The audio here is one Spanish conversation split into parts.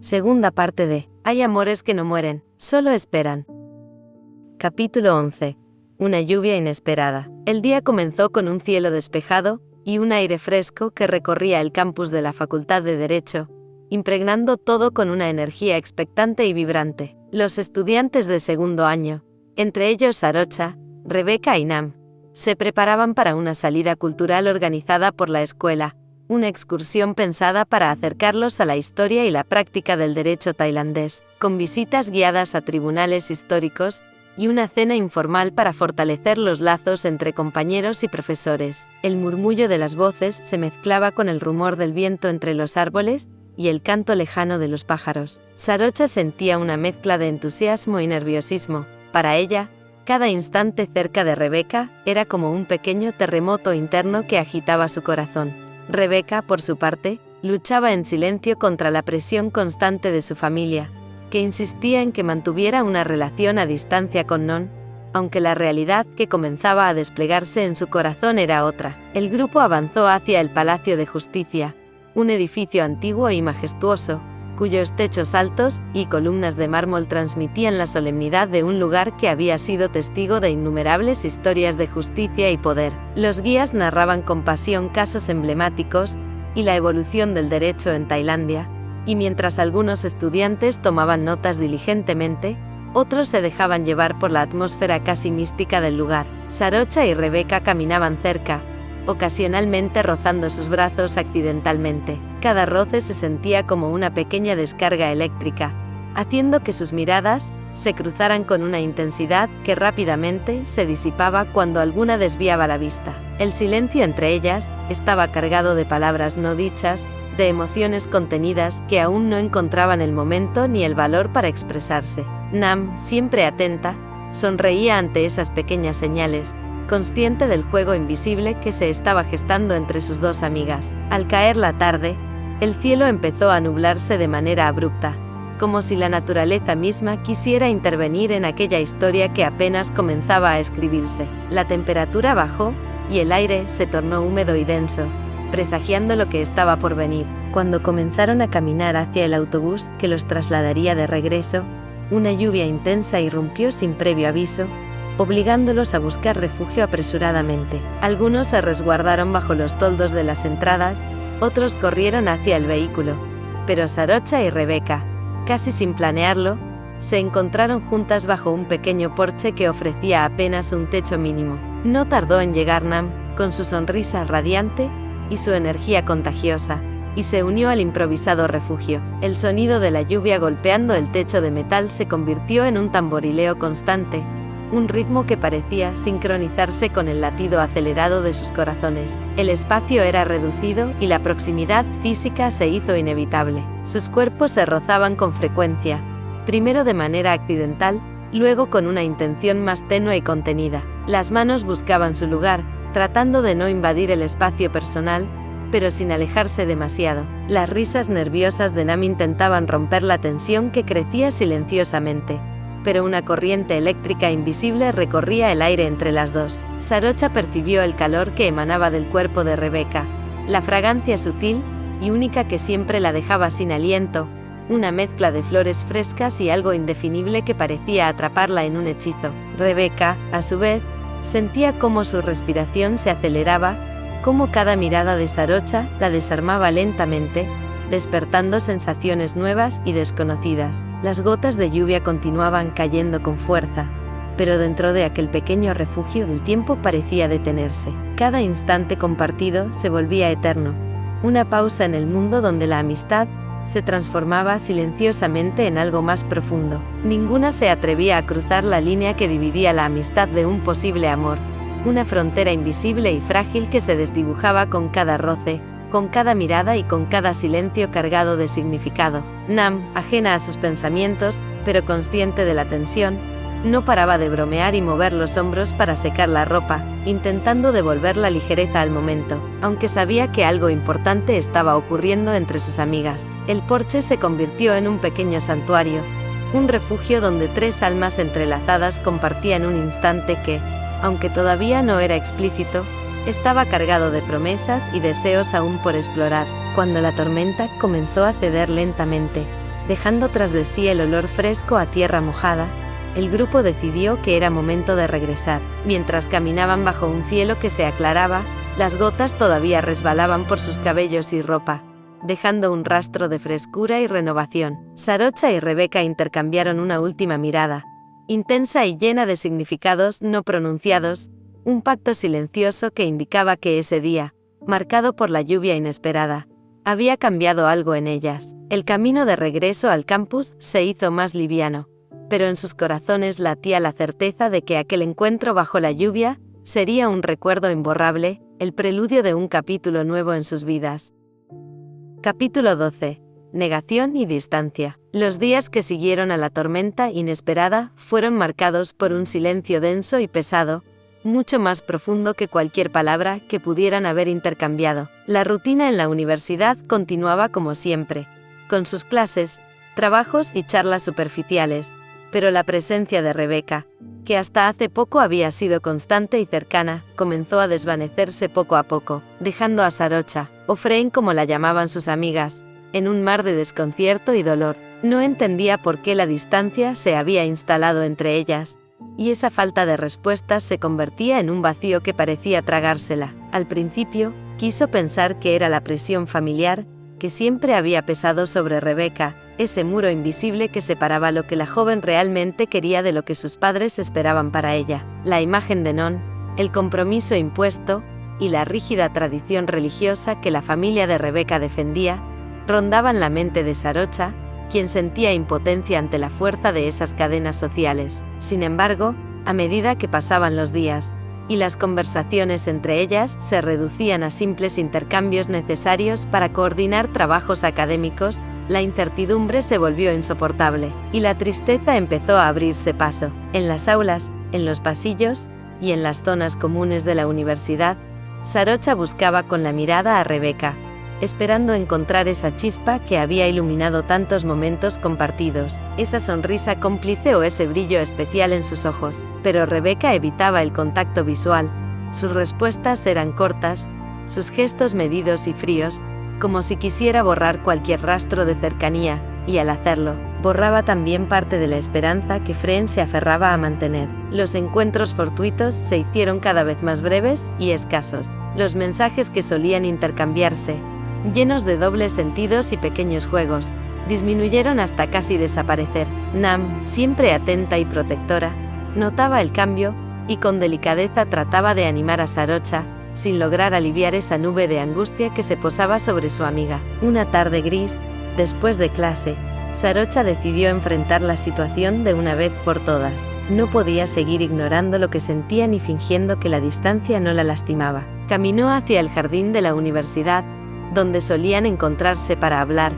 Segunda parte de Hay amores que no mueren, solo esperan. Capítulo 11. Una lluvia inesperada. El día comenzó con un cielo despejado y un aire fresco que recorría el campus de la Facultad de Derecho, impregnando todo con una energía expectante y vibrante. Los estudiantes de segundo año, entre ellos Sarocha, Rebeca y Nam, se preparaban para una salida cultural organizada por la escuela, una excursión pensada para acercarlos a la historia y la práctica del derecho tailandés, con visitas guiadas a tribunales históricos y una cena informal para fortalecer los lazos entre compañeros y profesores. El murmullo de las voces se mezclaba con el rumor del viento entre los árboles y el canto lejano de los pájaros. Sarocha sentía una mezcla de entusiasmo y nerviosismo. Para ella, cada instante cerca de Rebeca era como un pequeño terremoto interno que agitaba su corazón. Rebeca, por su parte, luchaba en silencio contra la presión constante de su familia, que insistía en que mantuviera una relación a distancia con Non, aunque la realidad que comenzaba a desplegarse en su corazón era otra. El grupo avanzó hacia el Palacio de Justicia, un edificio antiguo y majestuoso, cuyos techos altos y columnas de mármol transmitían la solemnidad de un lugar que había sido testigo de innumerables historias de justicia y poder. Los guías narraban con pasión casos emblemáticos y la evolución del derecho en Tailandia, y mientras algunos estudiantes tomaban notas diligentemente, otros se dejaban llevar por la atmósfera casi mística del lugar. Sarocha y Rebeca caminaban cerca, ocasionalmente rozando sus brazos accidentalmente. Cada roce se sentía como una pequeña descarga eléctrica, haciendo que sus miradas se cruzaran con una intensidad que rápidamente se disipaba cuando alguna desviaba la vista. El silencio entre ellas estaba cargado de palabras no dichas, de emociones contenidas que aún no encontraban el momento ni el valor para expresarse. Nam, siempre atenta, sonreía ante esas pequeñas señales, consciente del juego invisible que se estaba gestando entre sus dos amigas. Al caer la tarde, el cielo empezó a nublarse de manera abrupta, como si la naturaleza misma quisiera intervenir en aquella historia que apenas comenzaba a escribirse. La temperatura bajó y el aire se tornó húmedo y denso, presagiando lo que estaba por venir. Cuando comenzaron a caminar hacia el autobús que los trasladaría de regreso, una lluvia intensa irrumpió sin previo aviso, obligándolos a buscar refugio apresuradamente. Algunos se resguardaron bajo los toldos de las entradas, otros corrieron hacia el vehículo, pero Sarocha y Rebeca, casi sin planearlo, se encontraron juntas bajo un pequeño porche que ofrecía apenas un techo mínimo. No tardó en llegar Nam, con su sonrisa radiante y su energía contagiosa, y se unió al improvisado refugio. El sonido de la lluvia golpeando el techo de metal se convirtió en un tamborileo constante, un ritmo que parecía sincronizarse con el latido acelerado de sus corazones. El espacio era reducido y la proximidad física se hizo inevitable. Sus cuerpos se rozaban con frecuencia, primero de manera accidental, luego con una intención más tenue y contenida. Las manos buscaban su lugar, tratando de no invadir el espacio personal, pero sin alejarse demasiado. Las risas nerviosas de Nam intentaban romper la tensión que crecía silenciosamente, pero una corriente eléctrica invisible recorría el aire entre las dos. Sarocha percibió el calor que emanaba del cuerpo de Rebeca, la fragancia sutil y única que siempre la dejaba sin aliento, una mezcla de flores frescas y algo indefinible que parecía atraparla en un hechizo. Rebeca, a su vez, sentía cómo su respiración se aceleraba, cómo cada mirada de Sarocha la desarmaba lentamente, despertando sensaciones nuevas y desconocidas. Las gotas de lluvia continuaban cayendo con fuerza, pero dentro de aquel pequeño refugio el tiempo parecía detenerse. Cada instante compartido se volvía eterno, una pausa en el mundo donde la amistad se transformaba silenciosamente en algo más profundo. Ninguna se atrevía a cruzar la línea que dividía la amistad de un posible amor, una frontera invisible y frágil que se desdibujaba con cada roce, con cada mirada y con cada silencio cargado de significado. Nam, ajena a sus pensamientos, pero consciente de la tensión, no paraba de bromear y mover los hombros para secar la ropa, intentando devolver la ligereza al momento, aunque sabía que algo importante estaba ocurriendo entre sus amigas. El porche se convirtió en un pequeño santuario, un refugio donde tres almas entrelazadas compartían un instante que, aunque todavía no era explícito, estaba cargado de promesas y deseos aún por explorar. Cuando la tormenta comenzó a ceder lentamente, Dejando tras de sí el olor fresco a tierra mojada, el grupo decidió que era momento de regresar. Mientras caminaban bajo un cielo que se aclaraba, las gotas todavía resbalaban por sus cabellos y ropa, dejando un rastro de frescura y renovación. Sarocha y Rebeca intercambiaron una última mirada, intensa y llena de significados no pronunciados, un pacto silencioso que indicaba que ese día, marcado por la lluvia inesperada, había cambiado algo en ellas. El camino de regreso al campus se hizo más liviano, pero en sus corazones latía la certeza de que aquel encuentro bajo la lluvia sería un recuerdo imborrable, el preludio de un capítulo nuevo en sus vidas. Capítulo 12. Negación y distancia. Los días que siguieron a la tormenta inesperada fueron marcados por un silencio denso y pesado, mucho más profundo que cualquier palabra que pudieran haber intercambiado. La rutina en la universidad continuaba como siempre, con sus clases, trabajos y charlas superficiales, pero la presencia de Rebeca, que hasta hace poco había sido constante y cercana, comenzó a desvanecerse poco a poco, dejando a Sarocha, o Fren como la llamaban sus amigas, en un mar de desconcierto y dolor. No entendía por qué la distancia se había instalado entre ellas, y esa falta de respuestas se convertía en un vacío que parecía tragársela. Al principio, quiso pensar que era la presión familiar, que siempre había pesado sobre Rebeca, ese muro invisible que separaba lo que la joven realmente quería de lo que sus padres esperaban para ella. La imagen de Non, el compromiso impuesto, y la rígida tradición religiosa que la familia de Rebeca defendía, rondaban la mente de Sarocha, quien sentía impotencia ante la fuerza de esas cadenas sociales. Sin embargo, a medida que pasaban los días, y las conversaciones entre ellas se reducían a simples intercambios necesarios para coordinar trabajos académicos, la incertidumbre se volvió insoportable, y la tristeza empezó a abrirse paso. En las aulas, en los pasillos, y en las zonas comunes de la universidad, Sarocha buscaba con la mirada a Rebeca, esperando encontrar esa chispa que había iluminado tantos momentos compartidos, esa sonrisa cómplice o ese brillo especial en sus ojos. Pero Rebeca evitaba el contacto visual, sus respuestas eran cortas, sus gestos medidos y fríos, como si quisiera borrar cualquier rastro de cercanía, y al hacerlo, borraba también parte de la esperanza que Fren se aferraba a mantener. Los encuentros fortuitos se hicieron cada vez más breves y escasos. Los mensajes que solían intercambiarse, llenos de dobles sentidos y pequeños juegos, disminuyeron hasta casi desaparecer. Nam, siempre atenta y protectora, notaba el cambio, y con delicadeza trataba de animar a Sarocha, sin lograr aliviar esa nube de angustia que se posaba sobre su amiga. Una tarde gris, después de clase, Sarocha decidió enfrentar la situación de una vez por todas. No podía seguir ignorando lo que sentía ni fingiendo que la distancia no la lastimaba. Caminó hacia el jardín de la universidad, donde solían encontrarse para hablar,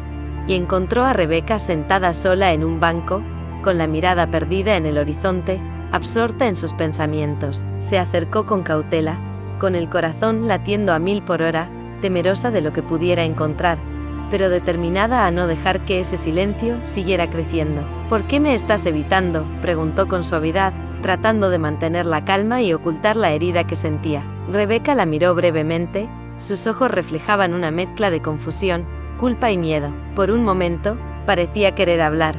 y encontró a Rebeca sentada sola en un banco, con la mirada perdida en el horizonte, absorta en sus pensamientos. Se acercó con cautela, con el corazón latiendo a 1000 por hora, temerosa de lo que pudiera encontrar, pero determinada a no dejar que ese silencio siguiera creciendo. ¿Por qué me estás evitando?, preguntó con suavidad, tratando de mantener la calma y ocultar la herida que sentía. Rebeca la miró brevemente, sus ojos reflejaban una mezcla de confusión, culpa y miedo. Por un momento, parecía querer hablar,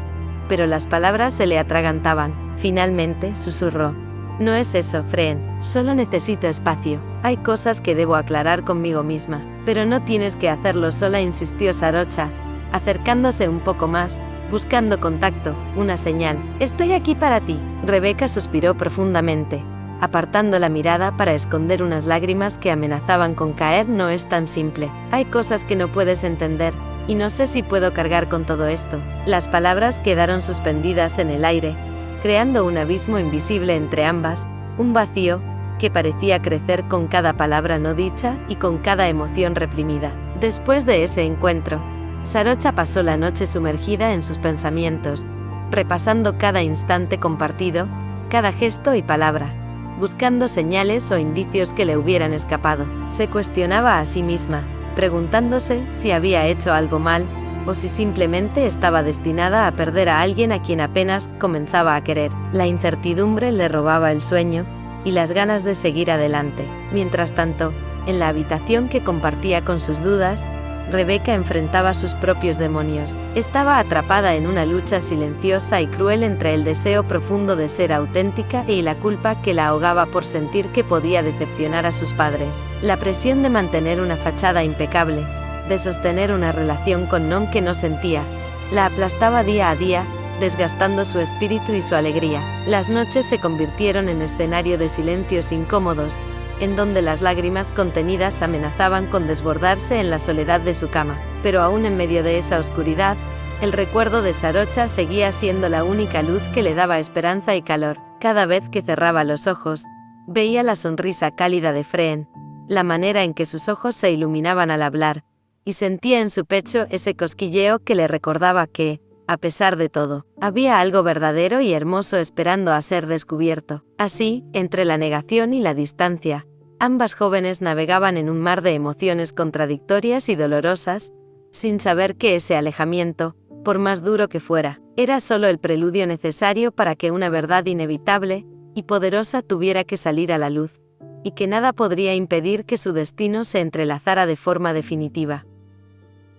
pero las palabras se le atragantaban. Finalmente, susurró: «No es eso, Fren, solo necesito espacio. Hay cosas que debo aclarar conmigo misma». «Pero no tienes que hacerlo sola», insistió Sarocha, acercándose un poco más, buscando contacto, una señal. «Estoy aquí para ti». Rebeca suspiró profundamente, apartando la mirada para esconder unas lágrimas que amenazaban con caer. «No es tan simple. Hay cosas que no puedes entender, y no sé si puedo cargar con todo esto». Las palabras quedaron suspendidas en el aire, creando un abismo invisible entre ambas, un vacío que parecía crecer con cada palabra no dicha y con cada emoción reprimida. Después de ese encuentro, Sarocha pasó la noche sumergida en sus pensamientos, repasando cada instante compartido, cada gesto y palabra, buscando señales o indicios que le hubieran escapado. Se cuestionaba a sí misma, preguntándose si había hecho algo mal, o si simplemente estaba destinada a perder a alguien a quien apenas comenzaba a querer. La incertidumbre le robaba el sueño, y las ganas de seguir adelante. Mientras tanto, en la habitación que compartía con sus dudas, Rebeca enfrentaba sus propios demonios. Estaba atrapada en una lucha silenciosa y cruel entre el deseo profundo de ser auténtica y la culpa que la ahogaba por sentir que podía decepcionar a sus padres. La presión de mantener una fachada impecable, de sostener una relación con Nam que no sentía, la aplastaba día a día, desgastando su espíritu y su alegría. Las noches se convirtieron en escenario de silencios incómodos, en donde las lágrimas contenidas amenazaban con desbordarse en la soledad de su cama. Pero aún en medio de esa oscuridad, el recuerdo de Sarocha seguía siendo la única luz que le daba esperanza y calor. Cada vez que cerraba los ojos, veía la sonrisa cálida de Freen, la manera en que sus ojos se iluminaban al hablar, y sentía en su pecho ese cosquilleo que le recordaba que, a pesar de todo, había algo verdadero y hermoso esperando a ser descubierto. Así, entre la negación y la distancia, ambas jóvenes navegaban en un mar de emociones contradictorias y dolorosas, sin saber que ese alejamiento, por más duro que fuera, era solo el preludio necesario para que una verdad inevitable y poderosa tuviera que salir a la luz, y que nada podría impedir que su destino se entrelazara de forma definitiva.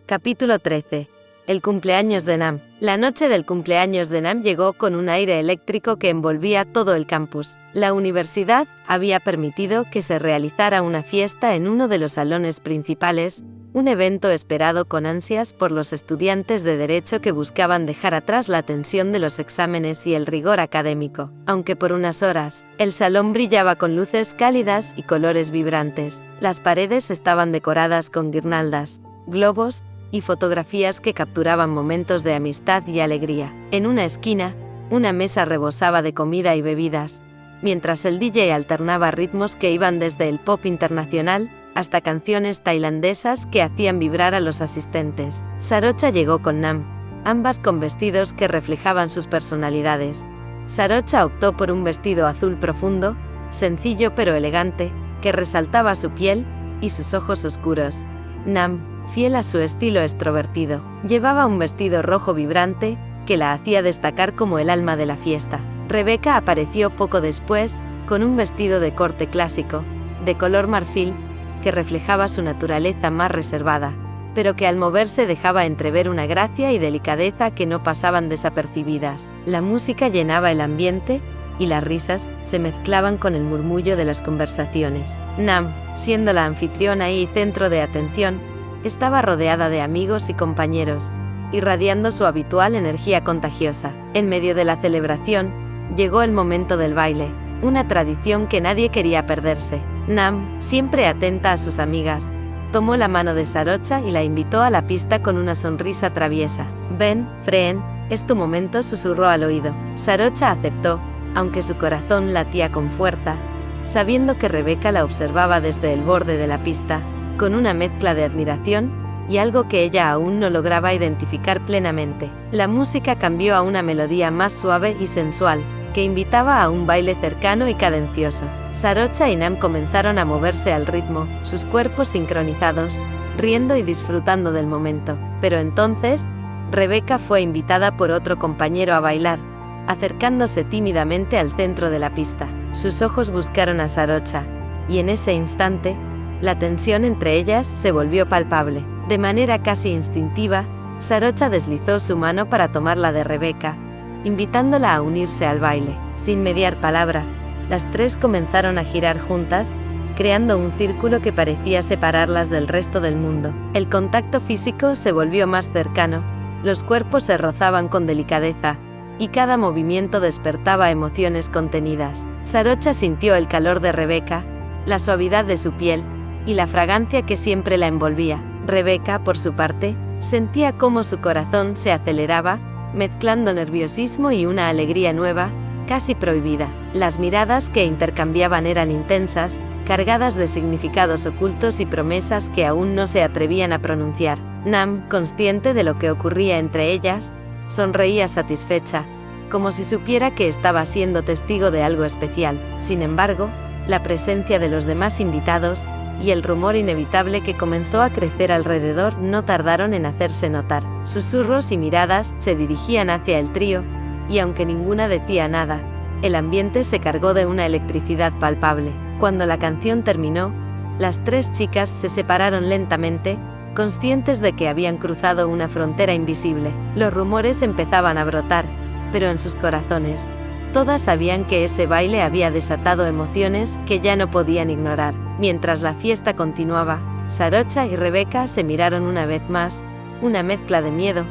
Capítulo 13. El cumpleaños de Nam. La noche del cumpleaños de Nam llegó con un aire eléctrico que envolvía todo el campus. La universidad había permitido que se realizara una fiesta en uno de los salones principales, un evento esperado con ansias por los estudiantes de Derecho que buscaban dejar atrás la tensión de los exámenes y el rigor académico. Aunque por unas horas, el salón brillaba con luces cálidas y colores vibrantes. Las paredes estaban decoradas con guirnaldas, globos y fotografías que capturaban momentos de amistad y alegría. En una esquina, una mesa rebosaba de comida y bebidas, mientras el DJ alternaba ritmos que iban desde el pop internacional hasta canciones tailandesas que hacían vibrar a los asistentes. Sarocha llegó con Nam, ambas con vestidos que reflejaban sus personalidades. Sarocha optó por un vestido azul profundo, sencillo pero elegante, que resaltaba su piel y sus ojos oscuros. Nam, fiel a su estilo extrovertido, llevaba un vestido rojo vibrante, que la hacía destacar como el alma de la fiesta. Rebeca apareció poco después, con un vestido de corte clásico, de color marfil, que reflejaba su naturaleza más reservada, pero que al moverse dejaba entrever una gracia y delicadeza que no pasaban desapercibidas. La música llenaba el ambiente, y las risas se mezclaban con el murmullo de las conversaciones. Nam, siendo la anfitriona y centro de atención, estaba rodeada de amigos y compañeros, irradiando su habitual energía contagiosa. En medio de la celebración, llegó el momento del baile, una tradición que nadie quería perderse. Nam, siempre atenta a sus amigas, tomó la mano de Sarocha y la invitó a la pista con una sonrisa traviesa. «Ven, Freen, es tu momento», susurró al oído. Sarocha aceptó, aunque su corazón latía con fuerza, sabiendo que Rebeca la observaba desde el borde de la pista, con una mezcla de admiración y algo que ella aún no lograba identificar plenamente. La música cambió a una melodía más suave y sensual, que invitaba a un baile cercano y cadencioso. Sarocha y Nam comenzaron a moverse al ritmo, sus cuerpos sincronizados, riendo y disfrutando del momento. Pero entonces, Rebeca fue invitada por otro compañero a bailar, acercándose tímidamente al centro de la pista. Sus ojos buscaron a Sarocha, y en ese instante, la tensión entre ellas se volvió palpable. De manera casi instintiva, Sarocha deslizó su mano para tomar la de Rebeca, invitándola a unirse al baile. Sin mediar palabra, las tres comenzaron a girar juntas, creando un círculo que parecía separarlas del resto del mundo. El contacto físico se volvió más cercano, los cuerpos se rozaban con delicadeza, y cada movimiento despertaba emociones contenidas. Sarocha sintió el calor de Rebeca, la suavidad de su piel, y la fragancia que siempre la envolvía. Rebeca, por su parte, sentía cómo su corazón se aceleraba, mezclando nerviosismo y una alegría nueva, casi prohibida. Las miradas que intercambiaban eran intensas, cargadas de significados ocultos y promesas que aún no se atrevían a pronunciar. Nam, consciente de lo que ocurría entre ellas, sonreía satisfecha, como si supiera que estaba siendo testigo de algo especial. Sin embargo, la presencia de los demás invitados, y el rumor inevitable que comenzó a crecer alrededor no tardaron en hacerse notar. Susurros y miradas se dirigían hacia el trío, y aunque ninguna decía nada, el ambiente se cargó de una electricidad palpable. Cuando la canción terminó, las tres chicas se separaron lentamente, conscientes de que habían cruzado una frontera invisible. Los rumores empezaban a brotar, pero en sus corazones, todas sabían que ese baile había desatado emociones que ya no podían ignorar. Mientras la fiesta continuaba, Sarocha y Rebeca se miraron una vez más, una mezcla de miedo,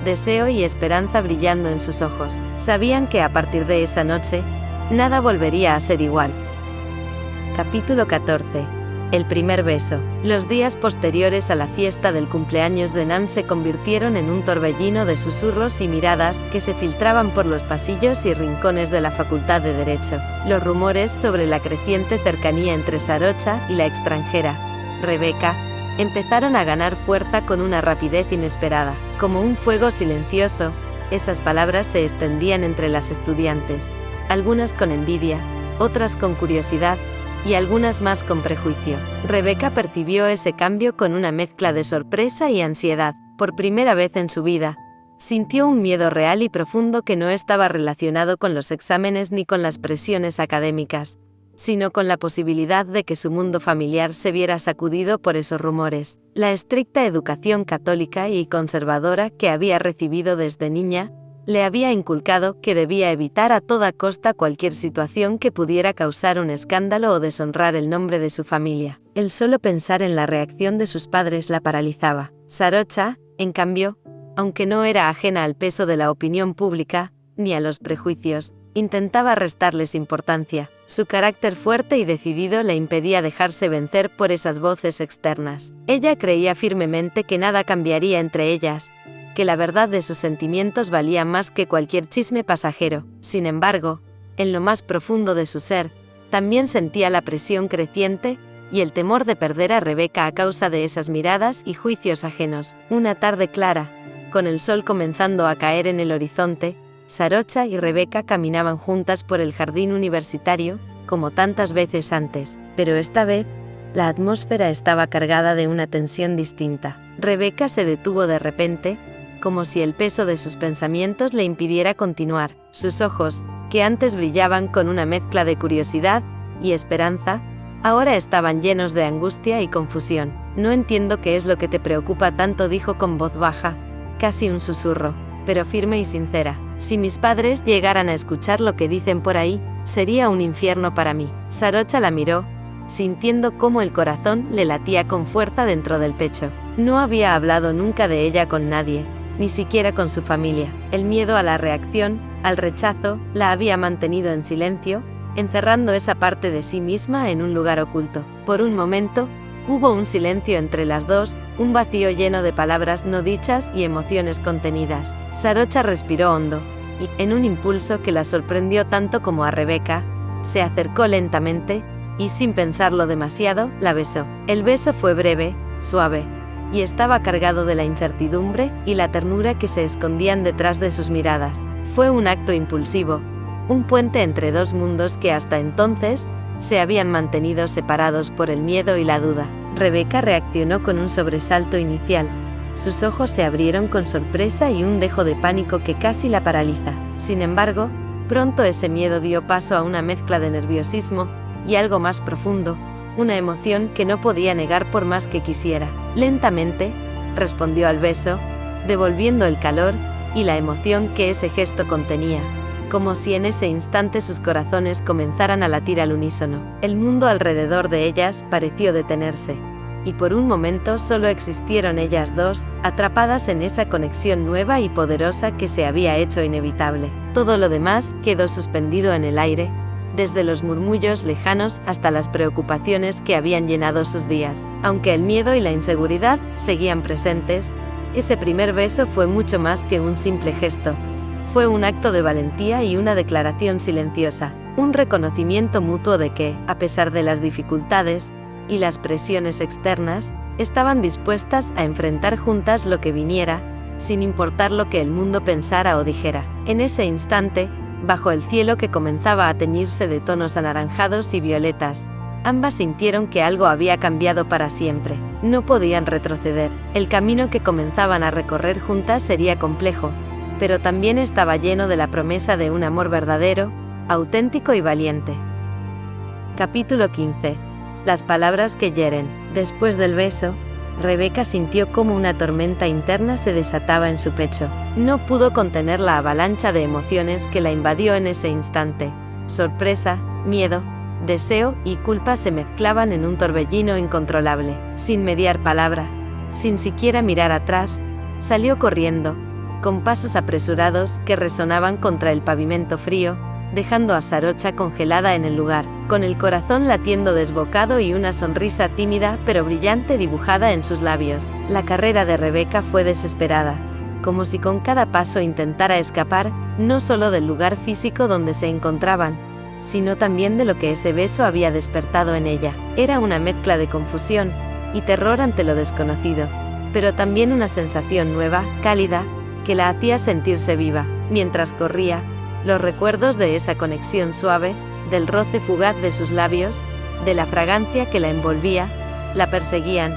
deseo y esperanza brillando en sus ojos. Sabían que a partir de esa noche, nada volvería a ser igual. Capítulo 14. El primer beso. Los días posteriores a la fiesta del cumpleaños de Nam se convirtieron en un torbellino de susurros y miradas que se filtraban por los pasillos y rincones de la Facultad de Derecho. Los rumores sobre la creciente cercanía entre Sarocha y la extranjera, Rebeca, empezaron a ganar fuerza con una rapidez inesperada. Como un fuego silencioso, esas palabras se extendían entre las estudiantes, algunas con envidia, otras con curiosidad, y algunas más con prejuicio. Rebeca percibió ese cambio con una mezcla de sorpresa y ansiedad. Por primera vez en su vida, sintió un miedo real y profundo que no estaba relacionado con los exámenes ni con las presiones académicas, sino con la posibilidad de que su mundo familiar se viera sacudido por esos rumores. La estricta educación católica y conservadora que había recibido desde niña, le había inculcado que debía evitar a toda costa cualquier situación que pudiera causar un escándalo o deshonrar el nombre de su familia. El solo pensar en la reacción de sus padres la paralizaba. Sarocha, en cambio, aunque no era ajena al peso de la opinión pública, ni a los prejuicios, intentaba restarles importancia. Su carácter fuerte y decidido le impedía dejarse vencer por esas voces externas. Ella creía firmemente que nada cambiaría entre ellas, que la verdad de sus sentimientos valía más que cualquier chisme pasajero. Sin embargo, en lo más profundo de su ser, también sentía la presión creciente y el temor de perder a Rebeca a causa de esas miradas y juicios ajenos. Una tarde clara, con el sol comenzando a caer en el horizonte, Sarocha y Rebeca caminaban juntas por el jardín universitario, como tantas veces antes, pero esta vez, la atmósfera estaba cargada de una tensión distinta. Rebeca se detuvo de repente, como si el peso de sus pensamientos le impidiera continuar. Sus ojos, que antes brillaban con una mezcla de curiosidad y esperanza, ahora estaban llenos de angustia y confusión. No entiendo qué es lo que te preocupa tanto, dijo con voz baja, casi un susurro, pero firme y sincera. Si mis padres llegaran a escuchar lo que dicen por ahí, sería un infierno para mí. Sarocha la miró, sintiendo cómo el corazón le latía con fuerza dentro del pecho. No había hablado nunca de ella con nadie, ni siquiera con su familia. El miedo a la reacción, al rechazo, la había mantenido en silencio, encerrando esa parte de sí misma en un lugar oculto. Por un momento, hubo un silencio entre las dos, un vacío lleno de palabras no dichas y emociones contenidas. Sarocha respiró hondo, y, en un impulso que la sorprendió tanto como a Rebeca, se acercó lentamente, y sin pensarlo demasiado, la besó. El beso fue breve, suave, y estaba cargado de la incertidumbre y la ternura que se escondían detrás de sus miradas. Fue un acto impulsivo, un puente entre dos mundos que hasta entonces se habían mantenido separados por el miedo y la duda. Rebeca reaccionó con un sobresalto inicial. Sus ojos se abrieron con sorpresa y un dejo de pánico que casi la paraliza. Sin embargo, pronto ese miedo dio paso a una mezcla de nerviosismo y algo más profundo, una emoción que no podía negar por más que quisiera. Lentamente, respondió al beso, devolviendo el calor y la emoción que ese gesto contenía, como si en ese instante sus corazones comenzaran a latir al unísono. El mundo alrededor de ellas pareció detenerse, y por un momento solo existieron ellas dos, atrapadas en esa conexión nueva y poderosa que se había hecho inevitable. Todo lo demás quedó suspendido en el aire, desde los murmullos lejanos hasta las preocupaciones que habían llenado sus días. Aunque el miedo y la inseguridad seguían presentes, ese primer beso fue mucho más que un simple gesto. Fue un acto de valentía y una declaración silenciosa, un reconocimiento mutuo de que, a pesar de las dificultades y las presiones externas, estaban dispuestas a enfrentar juntas lo que viniera, sin importar lo que el mundo pensara o dijera. En ese instante, bajo el cielo que comenzaba a teñirse de tonos anaranjados y violetas, ambas sintieron que algo había cambiado para siempre. No podían retroceder. El camino que comenzaban a recorrer juntas sería complejo, pero también estaba lleno de la promesa de un amor verdadero, auténtico y valiente. Capítulo 15. Las palabras que hieren. Después del beso, Rebeca sintió como una tormenta interna se desataba en su pecho. No pudo contener la avalancha de emociones que la invadió en ese instante. Sorpresa, miedo, deseo y culpa se mezclaban en un torbellino incontrolable. Sin mediar palabra, sin siquiera mirar atrás, salió corriendo, con pasos apresurados que resonaban contra el pavimento frío, dejando a Sarocha congelada en el lugar, con el corazón latiendo desbocado y una sonrisa tímida pero brillante dibujada en sus labios. La carrera de Rebeca fue desesperada, como si con cada paso intentara escapar, no solo del lugar físico donde se encontraban, sino también de lo que ese beso había despertado en ella. Era una mezcla de confusión y terror ante lo desconocido, pero también una sensación nueva, cálida, que la hacía sentirse viva. Mientras corría, los recuerdos de esa conexión suave, del roce fugaz de sus labios, de la fragancia que la envolvía, la perseguían,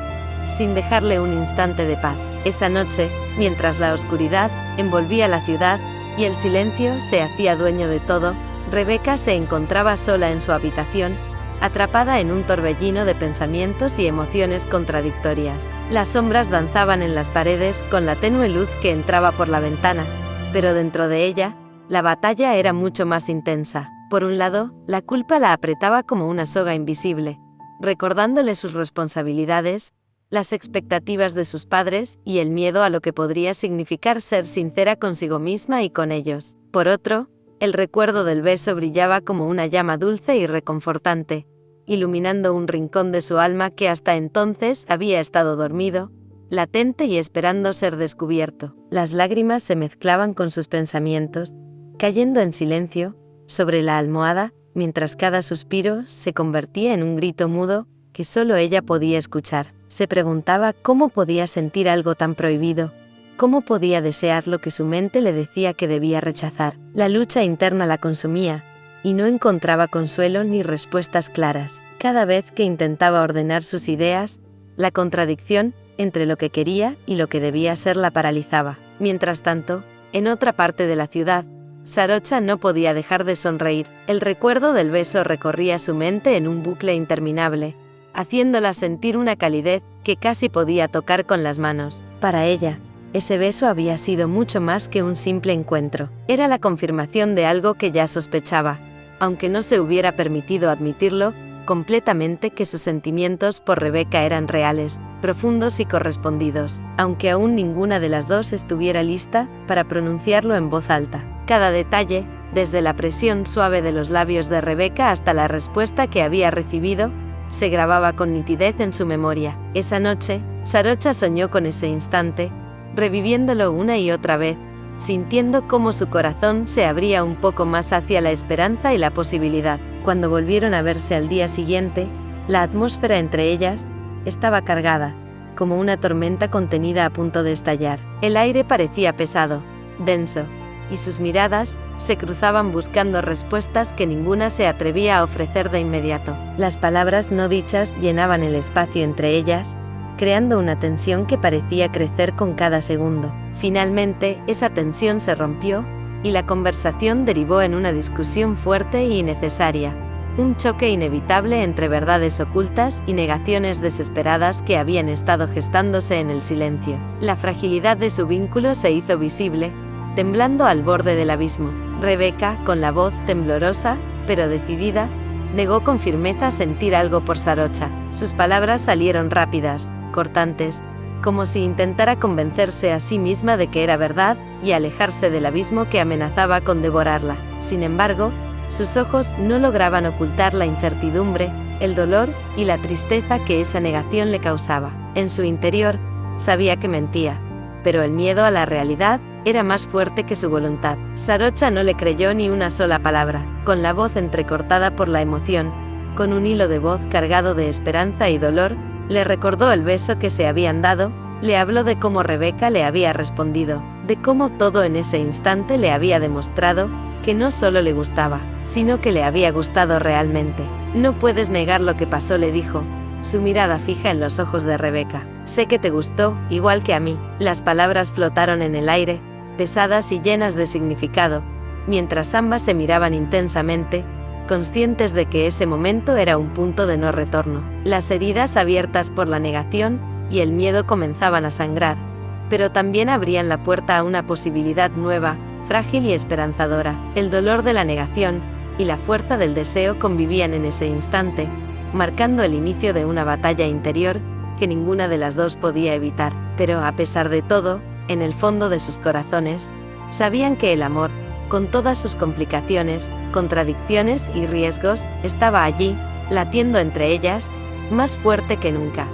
sin dejarle un instante de paz. Esa noche, mientras la oscuridad envolvía la ciudad y el silencio se hacía dueño de todo, Rebeca se encontraba sola en su habitación, atrapada en un torbellino de pensamientos y emociones contradictorias. Las sombras danzaban en las paredes con la tenue luz que entraba por la ventana, pero dentro de ella, la batalla era mucho más intensa. Por un lado, la culpa la apretaba como una soga invisible, recordándole sus responsabilidades, las expectativas de sus padres y el miedo a lo que podría significar ser sincera consigo misma y con ellos. Por otro, el recuerdo del beso brillaba como una llama dulce y reconfortante, iluminando un rincón de su alma que hasta entonces había estado dormido, latente y esperando ser descubierto. Las lágrimas se mezclaban con sus pensamientos, cayendo en silencio sobre la almohada, mientras cada suspiro se convertía en un grito mudo que solo ella podía escuchar. Se preguntaba cómo podía sentir algo tan prohibido, cómo podía desear lo que su mente le decía que debía rechazar. La lucha interna la consumía, y no encontraba consuelo ni respuestas claras. Cada vez que intentaba ordenar sus ideas, la contradicción entre lo que quería y lo que debía ser la paralizaba. Mientras tanto, en otra parte de la ciudad, Sarocha no podía dejar de sonreír. El recuerdo del beso recorría su mente en un bucle interminable, haciéndola sentir una calidez que casi podía tocar con las manos. Para ella, ese beso había sido mucho más que un simple encuentro. Era la confirmación de algo que ya sospechaba, aunque no se hubiera permitido admitirlo completamente, que sus sentimientos por Rebeca eran reales, profundos y correspondidos, aunque aún ninguna de las dos estuviera lista para pronunciarlo en voz alta. Cada detalle, desde la presión suave de los labios de Rebeca hasta la respuesta que había recibido, se grababa con nitidez en su memoria. Esa noche, Sarocha soñó con ese instante, reviviéndolo una y otra vez, sintiendo cómo su corazón se abría un poco más hacia la esperanza y la posibilidad. Cuando volvieron a verse al día siguiente, la atmósfera entre ellas estaba cargada, como una tormenta contenida a punto de estallar. El aire parecía pesado, denso, y sus miradas se cruzaban buscando respuestas que ninguna se atrevía a ofrecer de inmediato. Las palabras no dichas llenaban el espacio entre ellas, creando una tensión que parecía crecer con cada segundo. Finalmente, esa tensión se rompió, y la conversación derivó en una discusión fuerte y necesaria, un choque inevitable entre verdades ocultas y negaciones desesperadas que habían estado gestándose en el silencio. La fragilidad de su vínculo se hizo visible, temblando al borde del abismo. Rebeca, con la voz temblorosa, pero decidida, negó con firmeza sentir algo por Sarocha. Sus palabras salieron rápidas, cortantes, como si intentara convencerse a sí misma de que era verdad y alejarse del abismo que amenazaba con devorarla. Sin embargo, sus ojos no lograban ocultar la incertidumbre, el dolor y la tristeza que esa negación le causaba. En su interior, sabía que mentía, pero el miedo a la realidad era más fuerte que su voluntad. Sarocha no le creyó ni una sola palabra. Con la voz entrecortada por la emoción, con un hilo de voz cargado de esperanza y dolor, le recordó el beso que se habían dado, le habló de cómo Rebeca le había respondido, de cómo todo en ese instante le había demostrado que no solo le gustaba, sino que le había gustado realmente. No puedes negar lo que pasó, le dijo, su mirada fija en los ojos de Rebeca. Sé que te gustó, igual que a mí. Las palabras flotaron en el aire, pesadas y llenas de significado, mientras ambas se miraban intensamente, conscientes de que ese momento era un punto de no retorno. Las heridas abiertas por la negación y el miedo comenzaban a sangrar, pero también abrían la puerta a una posibilidad nueva, frágil y esperanzadora. El dolor de la negación y la fuerza del deseo convivían en ese instante, marcando el inicio de una batalla interior que ninguna de las dos podía evitar. Pero a pesar de todo, en el fondo de sus corazones, sabían que el amor, con todas sus complicaciones, contradicciones y riesgos, estaba allí, latiendo entre ellas, más fuerte que nunca.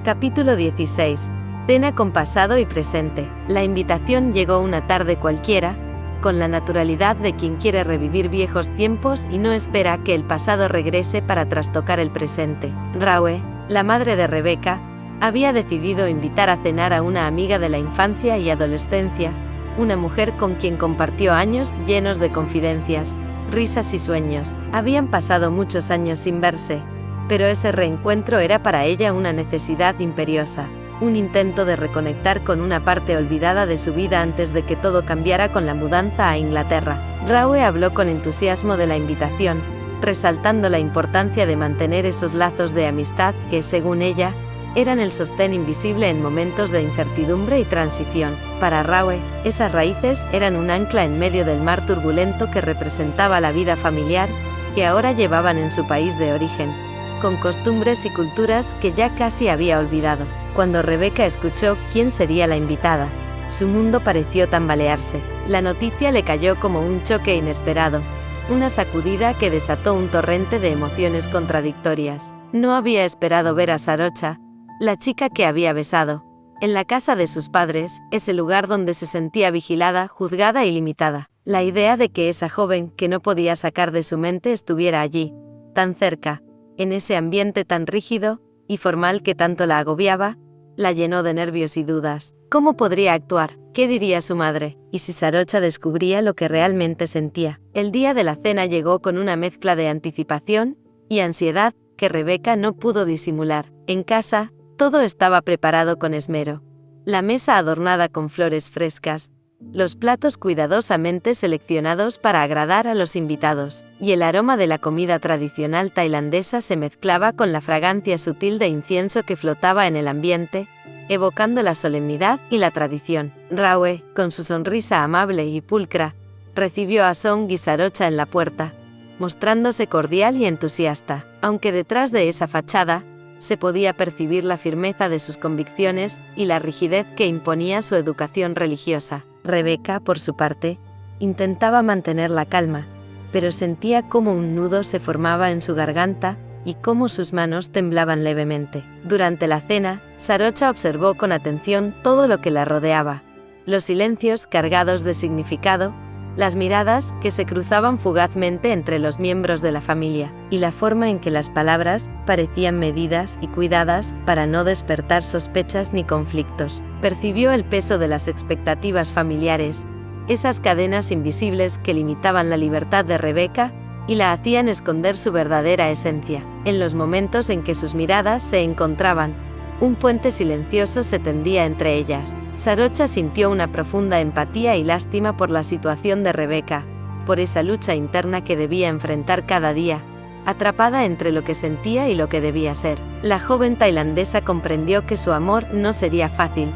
Capítulo 16. Cena con pasado y presente. La invitación llegó una tarde cualquiera, con la naturalidad de quien quiere revivir viejos tiempos y no espera que el pasado regrese para trastocar el presente. Raue, la madre de Rebeca, había decidido invitar a cenar a una amiga de la infancia y adolescencia, una mujer con quien compartió años llenos de confidencias, risas y sueños. Habían pasado muchos años sin verse, pero ese reencuentro era para ella una necesidad imperiosa, un intento de reconectar con una parte olvidada de su vida antes de que todo cambiara con la mudanza a Inglaterra. Raue habló con entusiasmo de la invitación, resaltando la importancia de mantener esos lazos de amistad que, según ella, eran el sostén invisible en momentos de incertidumbre y transición. Para Raue, esas raíces eran un ancla en medio del mar turbulento que representaba la vida familiar, que ahora llevaban en su país de origen, con costumbres y culturas que ya casi había olvidado. Cuando Rebeca escuchó quién sería la invitada, su mundo pareció tambalearse. La noticia le cayó como un choque inesperado, una sacudida que desató un torrente de emociones contradictorias. No había esperado ver a Sarocha, la chica que había besado, en la casa de sus padres, ese lugar donde se sentía vigilada, juzgada y limitada. La idea de que esa joven que no podía sacar de su mente estuviera allí, tan cerca, en ese ambiente tan rígido y formal que tanto la agobiaba, la llenó de nervios y dudas. ¿Cómo podría actuar? ¿Qué diría su madre? ¿Y si Sarocha descubría lo que realmente sentía? El día de la cena llegó con una mezcla de anticipación y ansiedad que Rebeca no pudo disimular. En casa, todo estaba preparado con esmero. La mesa adornada con flores frescas, los platos cuidadosamente seleccionados para agradar a los invitados, y el aroma de la comida tradicional tailandesa se mezclaba con la fragancia sutil de incienso que flotaba en el ambiente, evocando la solemnidad y la tradición. Raue, con su sonrisa amable y pulcra, recibió a Song y Sarocha en la puerta, mostrándose cordial y entusiasta, aunque detrás de esa fachada, se podía percibir la firmeza de sus convicciones y la rigidez que imponía su educación religiosa. Rebeca, por su parte, intentaba mantener la calma, pero sentía cómo un nudo se formaba en su garganta y cómo sus manos temblaban levemente. Durante la cena, Sarocha observó con atención todo lo que la rodeaba, los silencios cargados de significado, las miradas que se cruzaban fugazmente entre los miembros de la familia, y la forma en que las palabras parecían medidas y cuidadas para no despertar sospechas ni conflictos. Percibió el peso de las expectativas familiares, esas cadenas invisibles que limitaban la libertad de Rebeca y la hacían esconder su verdadera esencia. En los momentos en que sus miradas se encontraban, un puente silencioso se tendía entre ellas. Sarocha sintió una profunda empatía y lástima por la situación de Rebeca, por esa lucha interna que debía enfrentar cada día, atrapada entre lo que sentía y lo que debía ser. La joven tailandesa comprendió que su amor no sería fácil,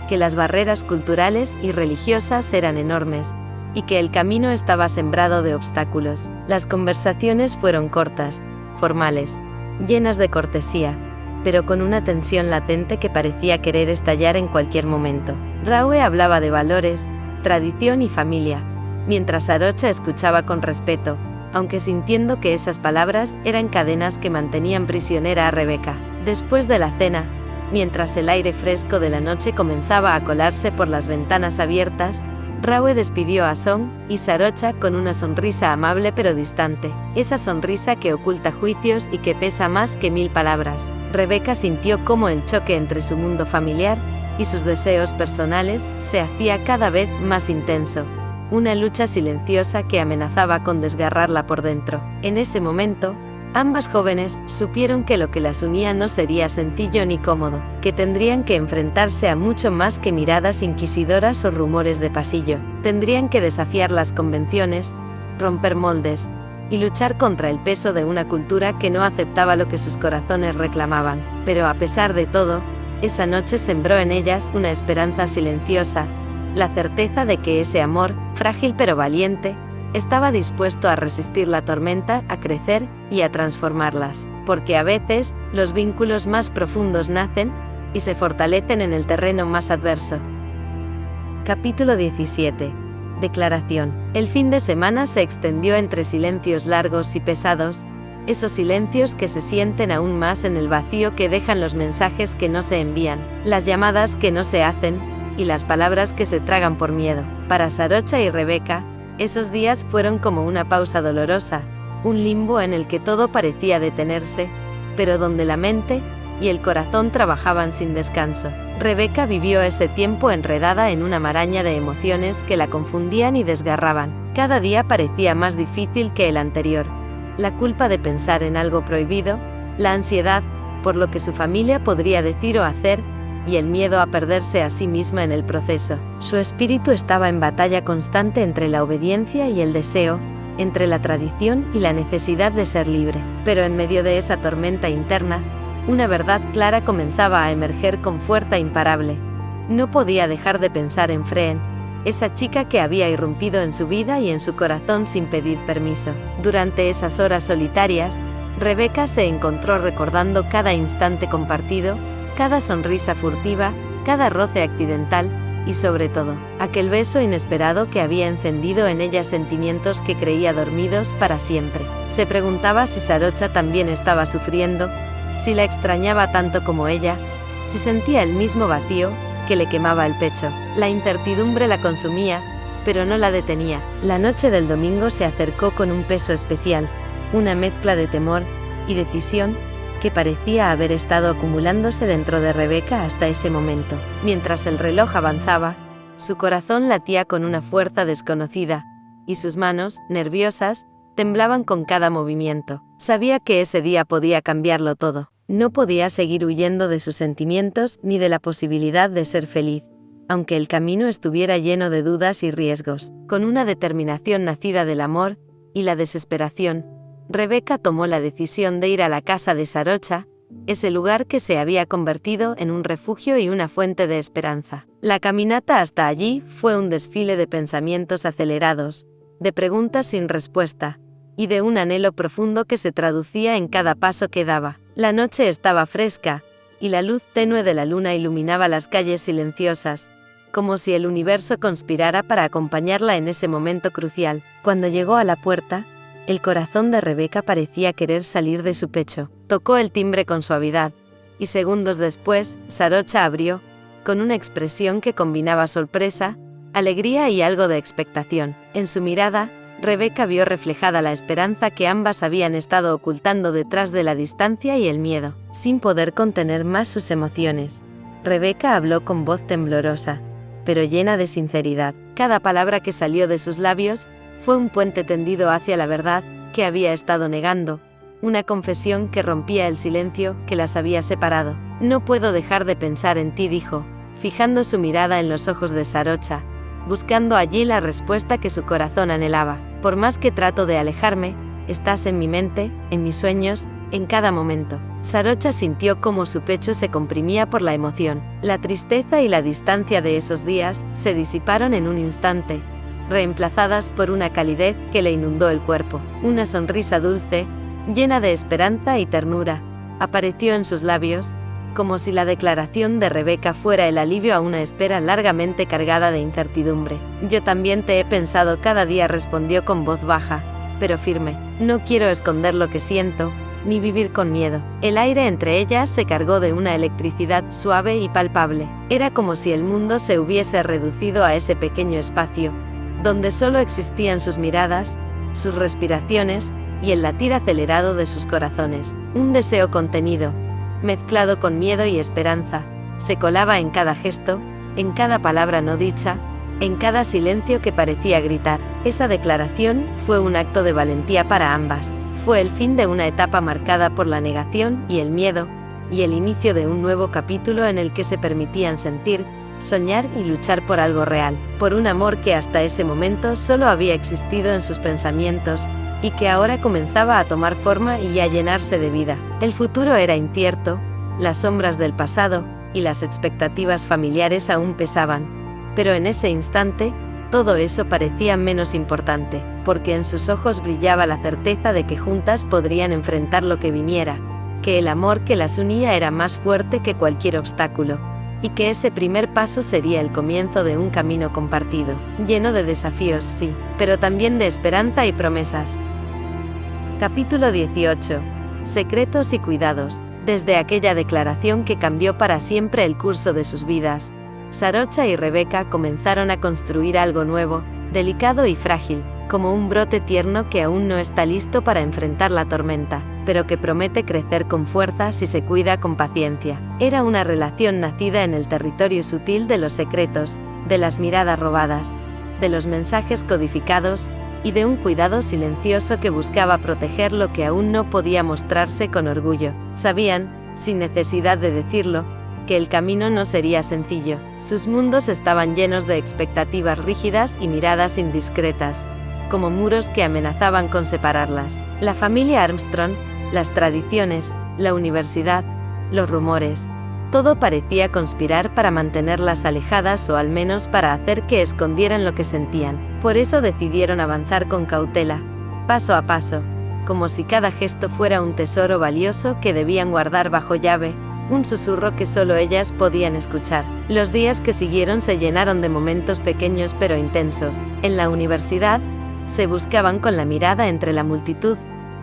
que las barreras culturales y religiosas eran enormes, y que el camino estaba sembrado de obstáculos. Las conversaciones fueron cortas, formales, llenas de cortesía, pero con una tensión latente que parecía querer estallar en cualquier momento. Raue hablaba de valores, tradición y familia, mientras Sarocha escuchaba con respeto, aunque sintiendo que esas palabras eran cadenas que mantenían prisionera a Rebeca. Después de la cena, mientras el aire fresco de la noche comenzaba a colarse por las ventanas abiertas, Raue despidió a Song y Sarocha con una sonrisa amable pero distante, esa sonrisa que oculta juicios y que pesa más que 1000 palabras. Rebeca sintió cómo el choque entre su mundo familiar y sus deseos personales se hacía cada vez más intenso, una lucha silenciosa que amenazaba con desgarrarla por dentro. En ese momento, ambas jóvenes supieron que lo que las unía no sería sencillo ni cómodo, que tendrían que enfrentarse a mucho más que miradas inquisidoras o rumores de pasillo. Tendrían que desafiar las convenciones, romper moldes, y luchar contra el peso de una cultura que no aceptaba lo que sus corazones reclamaban. Pero a pesar de todo, Esa noche sembró en ellas una esperanza silenciosa, la certeza de que ese amor, frágil pero valiente, estaba dispuesto a resistir la tormenta, a crecer y a transformarlas, porque a veces, los vínculos más profundos nacen y se fortalecen en el terreno más adverso. Capítulo 17. Declaración. El fin de semana se extendió entre silencios largos y pesados, esos silencios que se sienten aún más en el vacío que dejan los mensajes que no se envían, las llamadas que no se hacen, y las palabras que se tragan por miedo. Para Sarocha y Rebeca, esos días fueron como una pausa dolorosa, un limbo en el que todo parecía detenerse, pero donde la mente y el corazón trabajaban sin descanso. Rebeca vivió ese tiempo enredada en una maraña de emociones que la confundían y desgarraban. Cada día parecía más difícil que el anterior. La culpa de pensar en algo prohibido, la ansiedad por lo que su familia podría decir o hacer, y el miedo a perderse a sí misma en el proceso. Su espíritu estaba en batalla constante entre la obediencia y el deseo, entre la tradición y la necesidad de ser libre. Pero en medio de esa tormenta interna, una verdad clara comenzaba a emerger con fuerza imparable. No podía dejar de pensar en Freen, esa chica que había irrumpido en su vida y en su corazón sin pedir permiso. Durante esas horas solitarias, Rebeca se encontró recordando cada instante compartido, cada sonrisa furtiva, cada roce accidental, y sobre todo, aquel beso inesperado que había encendido en ella sentimientos que creía dormidos para siempre. Se preguntaba si Sarocha también estaba sufriendo, si la extrañaba tanto como ella, si sentía el mismo vacío que le quemaba el pecho. La incertidumbre la consumía, pero no la detenía. La noche del domingo se acercó con un peso especial, una mezcla de temor y decisión que parecía haber estado acumulándose dentro de Rebeca hasta ese momento. Mientras el reloj avanzaba, su corazón latía con una fuerza desconocida, y sus manos, nerviosas, temblaban con cada movimiento. Sabía que ese día podía cambiarlo todo. No podía seguir huyendo de sus sentimientos ni de la posibilidad de ser feliz, aunque el camino estuviera lleno de dudas y riesgos. Con una determinación nacida del amor y la desesperación, Rebeca tomó la decisión de ir a la casa de Sarocha, ese lugar que se había convertido en un refugio y una fuente de esperanza. La caminata hasta allí fue un desfile de pensamientos acelerados, de preguntas sin respuesta, y de un anhelo profundo que se traducía en cada paso que daba. La noche estaba fresca, y la luz tenue de la luna iluminaba las calles silenciosas, como si el universo conspirara para acompañarla en ese momento crucial. Cuando llegó a la puerta, el corazón de Rebeca parecía querer salir de su pecho. Tocó el timbre con suavidad, y segundos después, Sarocha abrió, con una expresión que combinaba sorpresa, alegría y algo de expectación. En su mirada, Rebeca vio reflejada la esperanza que ambas habían estado ocultando detrás de la distancia y el miedo. Sin poder contener más sus emociones, Rebeca habló con voz temblorosa, pero llena de sinceridad. Cada palabra que salió de sus labios fue un puente tendido hacia la verdad que había estado negando, una confesión que rompía el silencio que las había separado. No puedo dejar de pensar en ti, dijo, fijando su mirada en los ojos de Sarocha, buscando allí la respuesta que su corazón anhelaba. Por más que trato de alejarme, estás en mi mente, en mis sueños, en cada momento. Sarocha sintió cómo su pecho se comprimía por la emoción. La tristeza y la distancia de esos días se disiparon en un instante, reemplazadas por una calidez que le inundó el cuerpo. Una sonrisa dulce, llena de esperanza y ternura, apareció en sus labios, como si la declaración de Rebeca fuera el alivio a una espera largamente cargada de incertidumbre. Yo también te he pensado cada día, respondió con voz baja, pero firme. No quiero esconder lo que siento, ni vivir con miedo. El aire entre ellas se cargó de una electricidad suave y palpable. Era como si el mundo se hubiese reducido a ese pequeño espacio, donde solo existían sus miradas, sus respiraciones, y el latir acelerado de sus corazones. Un deseo contenido, mezclado con miedo y esperanza, se colaba en cada gesto, en cada palabra no dicha, en cada silencio que parecía gritar. Esa declaración fue un acto de valentía para ambas. Fue el fin de una etapa marcada por la negación y el miedo, y el inicio de un nuevo capítulo en el que se permitían sentir, soñar y luchar por algo real, por un amor que hasta ese momento solo había existido en sus pensamientos, y que ahora comenzaba a tomar forma y a llenarse de vida. El futuro era incierto, las sombras del pasado y las expectativas familiares aún pesaban. Pero en ese instante, todo eso parecía menos importante, porque en sus ojos brillaba la certeza de que juntas podrían enfrentar lo que viniera, que el amor que las unía era más fuerte que cualquier obstáculo, y que ese primer paso sería el comienzo de un camino compartido, lleno de desafíos, sí, pero también de esperanza y promesas. Capítulo 18. Secretos y cuidados. Desde aquella declaración que cambió para siempre el curso de sus vidas, Sarocha y Rebeca comenzaron a construir algo nuevo, delicado y frágil, como un brote tierno que aún no está listo para enfrentar la tormenta, pero que promete crecer con fuerza si se cuida con paciencia. Era una relación nacida en el territorio sutil de los secretos, de las miradas robadas, de los mensajes codificados, y de un cuidado silencioso que buscaba proteger lo que aún no podía mostrarse con orgullo. Sabían, sin necesidad de decirlo, que el camino no sería sencillo. Sus mundos estaban llenos de expectativas rígidas y miradas indiscretas, como muros que amenazaban con separarlas. La familia Armstrong, las tradiciones, la universidad, los rumores, todo parecía conspirar para mantenerlas alejadas o al menos para hacer que escondieran lo que sentían. Por eso decidieron avanzar con cautela, paso a paso, como si cada gesto fuera un tesoro valioso que debían guardar bajo llave, un susurro que solo ellas podían escuchar. Los días que siguieron se llenaron de momentos pequeños pero intensos. En la universidad, se buscaban con la mirada entre la multitud,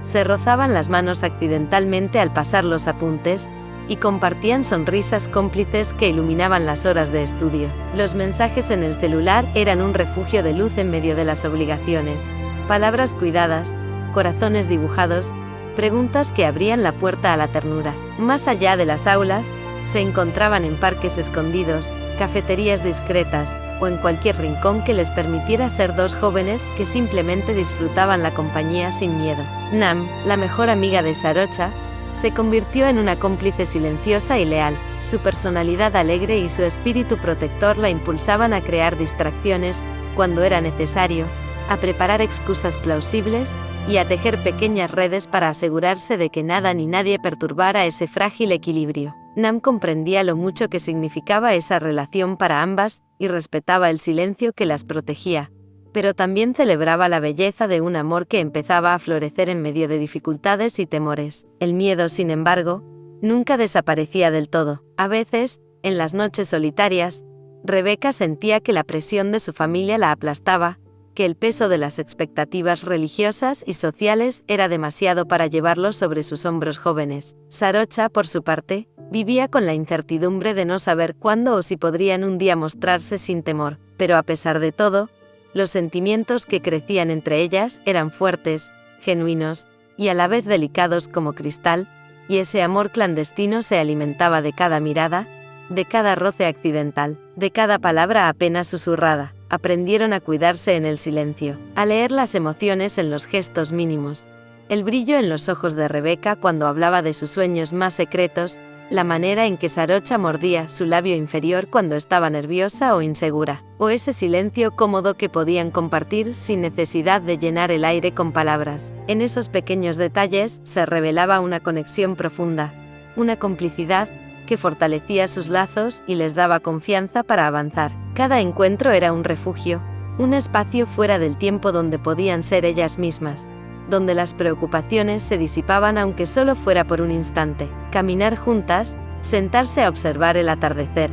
se rozaban las manos accidentalmente al pasar los apuntes, y compartían sonrisas cómplices que iluminaban las horas de estudio. Los mensajes en el celular eran un refugio de luz en medio de las obligaciones. Palabras cuidadas, corazones dibujados, preguntas que abrían la puerta a la ternura. Más allá de las aulas, se encontraban en parques escondidos, cafeterías discretas, o en cualquier rincón que les permitiera ser dos jóvenes que simplemente disfrutaban la compañía sin miedo. Nam, la mejor amiga de Sarocha, se convirtió en una cómplice silenciosa y leal. Su personalidad alegre y su espíritu protector la impulsaban a crear distracciones, cuando era necesario, a preparar excusas plausibles, y a tejer pequeñas redes para asegurarse de que nada ni nadie perturbara ese frágil equilibrio. Nam comprendía lo mucho que significaba esa relación para ambas, y respetaba el silencio que las protegía, pero también celebraba la belleza de un amor que empezaba a florecer en medio de dificultades y temores. El miedo, sin embargo, nunca desaparecía del todo. A veces, en las noches solitarias, Rebeca sentía que la presión de su familia la aplastaba, que el peso de las expectativas religiosas y sociales era demasiado para llevarlo sobre sus hombros jóvenes. Sarocha, por su parte, vivía con la incertidumbre de no saber cuándo o si podrían un día mostrarse sin temor, pero a pesar de todo, los sentimientos que crecían entre ellas eran fuertes, genuinos, y a la vez delicados como cristal, y ese amor clandestino se alimentaba de cada mirada, de cada roce accidental, de cada palabra apenas susurrada. Aprendieron a cuidarse en el silencio, a leer las emociones en los gestos mínimos, el brillo en los ojos de Rebeca cuando hablaba de sus sueños más secretos, la manera en que Sarocha mordía su labio inferior cuando estaba nerviosa o insegura, o ese silencio cómodo que podían compartir sin necesidad de llenar el aire con palabras. En esos pequeños detalles se revelaba una conexión profunda, una complicidad que fortalecía sus lazos y les daba confianza para avanzar. Cada encuentro era un refugio, un espacio fuera del tiempo donde podían ser ellas mismas, donde las preocupaciones se disipaban aunque solo fuera por un instante. Caminar juntas, sentarse a observar el atardecer,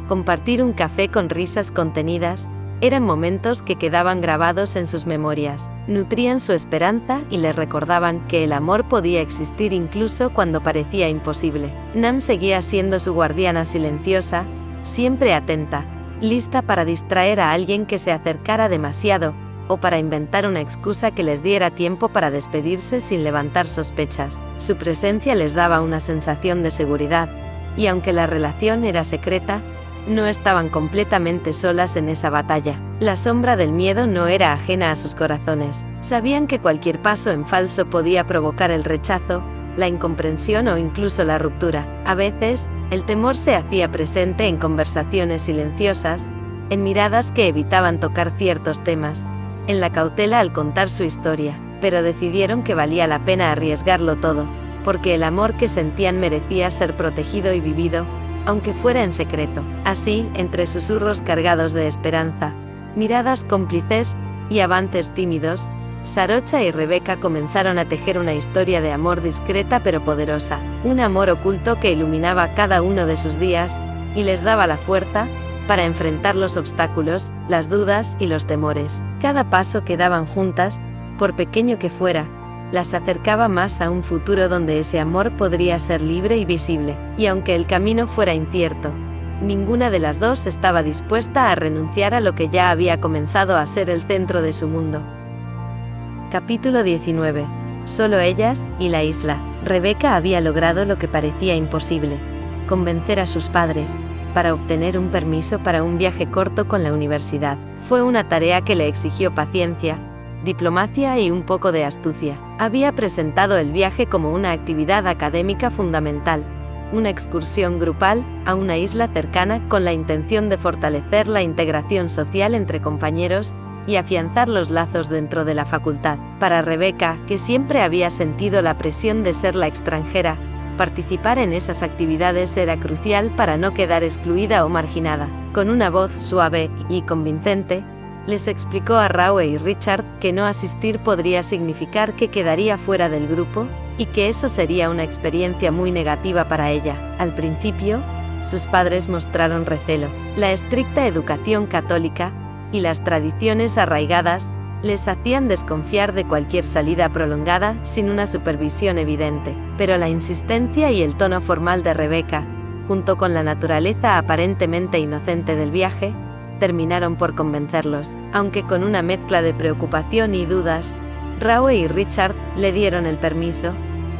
compartir un café con risas contenidas, eran momentos que quedaban grabados en sus memorias, nutrían su esperanza y les recordaban que el amor podía existir incluso cuando parecía imposible. Nam seguía siendo su guardiana silenciosa, siempre atenta, lista para distraer a alguien que se acercara demasiado, o para inventar una excusa que les diera tiempo para despedirse sin levantar sospechas. Su presencia les daba una sensación de seguridad, y aunque la relación era secreta, no estaban completamente solas en esa batalla. La sombra del miedo no era ajena a sus corazones. Sabían que cualquier paso en falso podía provocar el rechazo, la incomprensión o incluso la ruptura. A veces, el temor se hacía presente en conversaciones silenciosas, en miradas que evitaban tocar ciertos temas, en la cautela al contar su historia, pero decidieron que valía la pena arriesgarlo todo, porque el amor que sentían merecía ser protegido y vivido, aunque fuera en secreto. Así, entre susurros cargados de esperanza, miradas cómplices y avances tímidos, Sarocha y Rebeca comenzaron a tejer una historia de amor discreta pero poderosa, un amor oculto que iluminaba cada uno de sus días, y les daba la fuerza para enfrentar los obstáculos, las dudas y los temores. Cada paso que daban juntas, por pequeño que fuera, las acercaba más a un futuro donde ese amor podría ser libre y visible, y aunque el camino fuera incierto, ninguna de las dos estaba dispuesta a renunciar a lo que ya había comenzado a ser el centro de su mundo. Capítulo 19. Solo ellas y la isla. Rebeca había logrado lo que parecía imposible: convencer a sus padres para obtener un permiso para un viaje corto con la universidad. Fue una tarea que le exigió paciencia, diplomacia y un poco de astucia. Había presentado el viaje como una actividad académica fundamental, una excursión grupal a una isla cercana con la intención de fortalecer la integración social entre compañeros y afianzar los lazos dentro de la facultad. Para Rebeca, que siempre había sentido la presión de ser la extranjera, participar en esas actividades era crucial para no quedar excluida o marginada. Con una voz suave y convincente, les explicó a Raue y Richard que no asistir podría significar que quedaría fuera del grupo, y que eso sería una experiencia muy negativa para ella. Al principio, sus padres mostraron recelo. La estricta educación católica y las tradiciones arraigadas les hacían desconfiar de cualquier salida prolongada sin una supervisión evidente. Pero la insistencia y el tono formal de Rebeca, junto con la naturaleza aparentemente inocente del viaje, terminaron por convencerlos. Aunque con una mezcla de preocupación y dudas, Raue y Richard le dieron el permiso,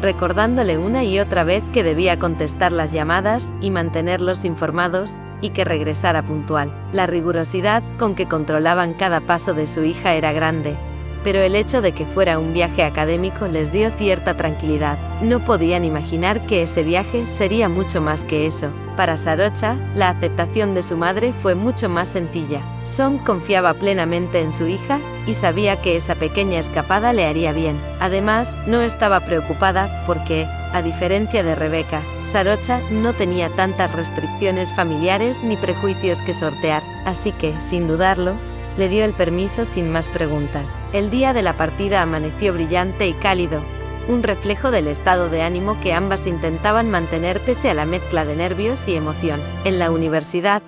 recordándole una y otra vez que debía contestar las llamadas y mantenerlos informados, y que regresara puntual. La rigurosidad con que controlaban cada paso de su hija era grande, pero el hecho de que fuera un viaje académico les dio cierta tranquilidad. No podían imaginar que ese viaje sería mucho más que eso. Para Sarocha, la aceptación de su madre fue mucho más sencilla. Song confiaba plenamente en su hija y sabía que esa pequeña escapada le haría bien. Además, no estaba preocupada porque, a diferencia de Rebeca, Sarocha no tenía tantas restricciones familiares ni prejuicios que sortear, así que, sin dudarlo, le dio el permiso sin más preguntas. El día de la partida amaneció brillante y cálido, un reflejo del estado de ánimo que ambas intentaban mantener pese a la mezcla de nervios y emoción. En la universidad,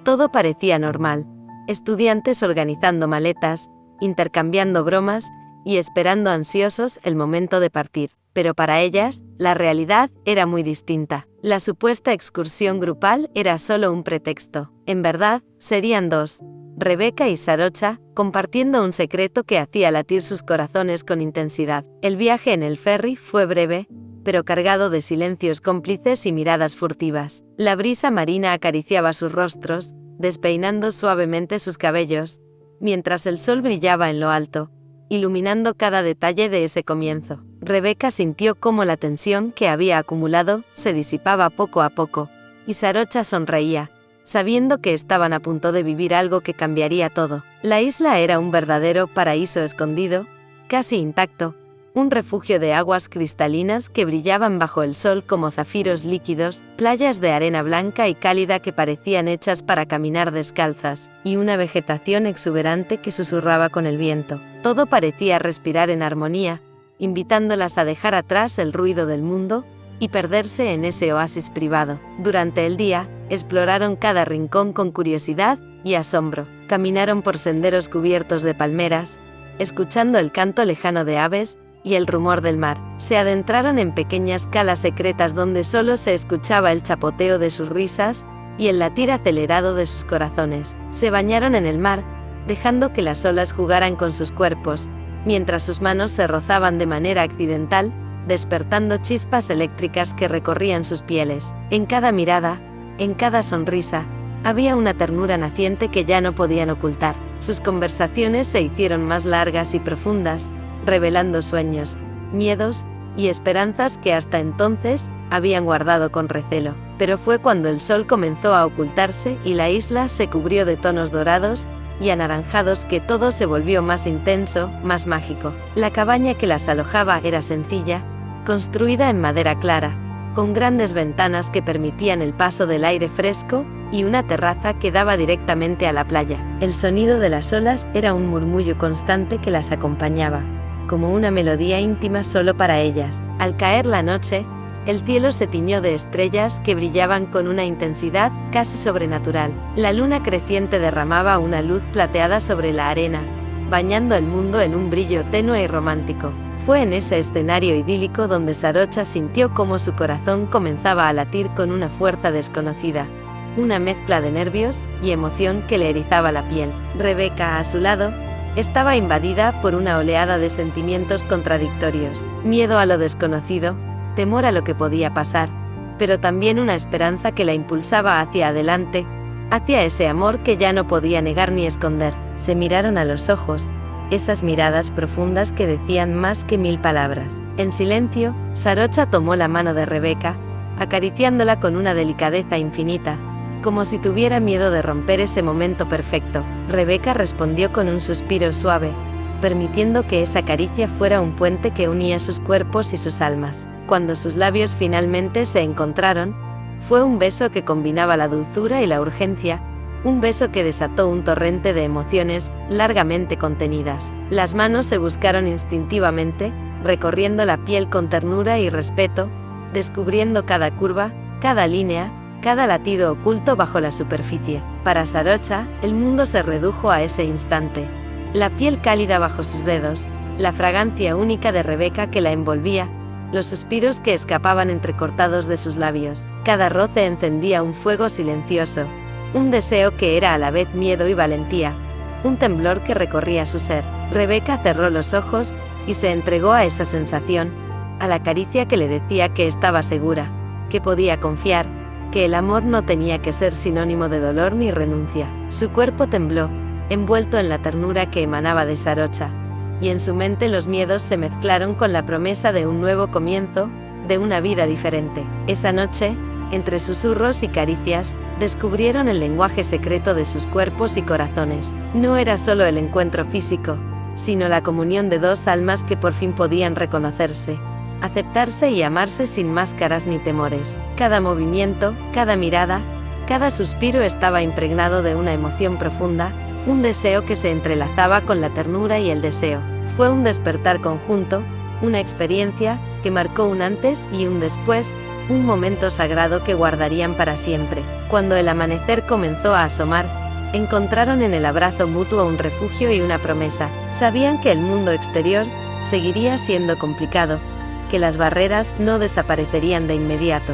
todo parecía normal. Estudiantes organizando maletas, intercambiando bromas y esperando ansiosos el momento de partir. Pero para ellas, la realidad era muy distinta. La supuesta excursión grupal era solo un pretexto. En verdad, serían dos: Rebeca y Sarocha, compartiendo un secreto que hacía latir sus corazones con intensidad. El viaje en el ferry fue breve, pero cargado de silencios cómplices y miradas furtivas. La brisa marina acariciaba sus rostros, despeinando suavemente sus cabellos, mientras el sol brillaba en lo alto, iluminando cada detalle de ese comienzo. Rebeca sintió cómo la tensión que había acumulado se disipaba poco a poco, y Sarocha sonreía, sabiendo que estaban a punto de vivir algo que cambiaría todo. La isla era un verdadero paraíso escondido, casi intacto, un refugio de aguas cristalinas que brillaban bajo el sol como zafiros líquidos, playas de arena blanca y cálida que parecían hechas para caminar descalzas, y una vegetación exuberante que susurraba con el viento. Todo parecía respirar en armonía, invitándolas a dejar atrás el ruido del mundo y perderse en ese oasis privado. Durante el día, exploraron cada rincón con curiosidad y asombro. Caminaron por senderos cubiertos de palmeras, escuchando el canto lejano de aves y el rumor del mar. Se adentraron en pequeñas calas secretas donde solo se escuchaba el chapoteo de sus risas y el latir acelerado de sus corazones. Se bañaron en el mar, dejando que las olas jugaran con sus cuerpos, mientras sus manos se rozaban de manera accidental, despertando chispas eléctricas que recorrían sus pieles. En cada mirada, en cada sonrisa, había una ternura naciente que ya no podían ocultar. Sus conversaciones se hicieron más largas y profundas, revelando sueños, miedos y esperanzas que hasta entonces habían guardado con recelo. Pero fue cuando el sol comenzó a ocultarse y la isla se cubrió de tonos dorados y anaranjados que todo se volvió más intenso, más mágico. La cabaña que las alojaba era sencilla, construida en madera clara, con grandes ventanas que permitían el paso del aire fresco, y una terraza que daba directamente a la playa. El sonido de las olas era un murmullo constante que las acompañaba, como una melodía íntima solo para ellas. Al caer la noche, el cielo se tiñó de estrellas que brillaban con una intensidad casi sobrenatural. La luna creciente derramaba una luz plateada sobre la arena, bañando el mundo en un brillo tenue y romántico. Fue en ese escenario idílico donde Sarocha sintió cómo su corazón comenzaba a latir con una fuerza desconocida, una mezcla de nervios y emoción que le erizaba la piel. Rebeca, a su lado, estaba invadida por una oleada de sentimientos contradictorios: miedo a lo desconocido, temor a lo que podía pasar, pero también una esperanza que la impulsaba hacia adelante, hacia ese amor que ya no podía negar ni esconder. Se miraron a los ojos, esas miradas profundas que decían más que 1000 palabras. En silencio, Sarocha tomó la mano de Rebeca, acariciándola con una delicadeza infinita, como si tuviera miedo de romper ese momento perfecto. Rebeca respondió con un suspiro suave, permitiendo que esa caricia fuera un puente que unía sus cuerpos y sus almas. Cuando sus labios finalmente se encontraron, fue un beso que combinaba la dulzura y la urgencia, un beso que desató un torrente de emociones largamente contenidas. Las manos se buscaron instintivamente, recorriendo la piel con ternura y respeto, descubriendo cada curva, cada línea, cada latido oculto bajo la superficie. Para Sarocha, el mundo se redujo a ese instante. La piel cálida bajo sus dedos, la fragancia única de Rebeca que la envolvía, los suspiros que escapaban entrecortados de sus labios. Cada roce encendía un fuego silencioso, un deseo que era a la vez miedo y valentía, un temblor que recorría su ser. Rebeca cerró los ojos y se entregó a esa sensación, a la caricia que le decía que estaba segura, que podía confiar, que el amor no tenía que ser sinónimo de dolor ni renuncia. Su cuerpo tembló, envuelto en la ternura que emanaba de Sarocha, y en su mente los miedos se mezclaron con la promesa de un nuevo comienzo, de una vida diferente. Esa noche, entre susurros y caricias, descubrieron el lenguaje secreto de sus cuerpos y corazones. No era solo el encuentro físico, sino la comunión de dos almas que por fin podían reconocerse, aceptarse y amarse sin máscaras ni temores. Cada movimiento, cada mirada, cada suspiro estaba impregnado de una emoción profunda, un deseo que se entrelazaba con la ternura y el deseo. Fue un despertar conjunto, una experiencia que marcó un antes y un después, un momento sagrado que guardarían para siempre. Cuando el amanecer comenzó a asomar, encontraron en el abrazo mutuo un refugio y una promesa. Sabían que el mundo exterior seguiría siendo complicado, que las barreras no desaparecerían de inmediato,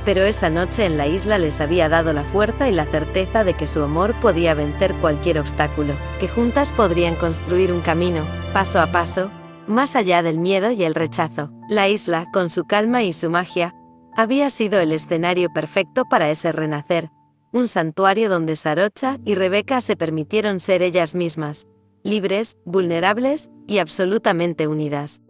pero esa noche en la isla les había dado la fuerza y la certeza de que su amor podía vencer cualquier obstáculo, que juntas podrían construir un camino, paso a paso, más allá del miedo y el rechazo. La isla, con su calma y su magia, había sido el escenario perfecto para ese renacer, un santuario donde Sarocha y Rebeca se permitieron ser ellas mismas, libres, vulnerables y absolutamente unidas.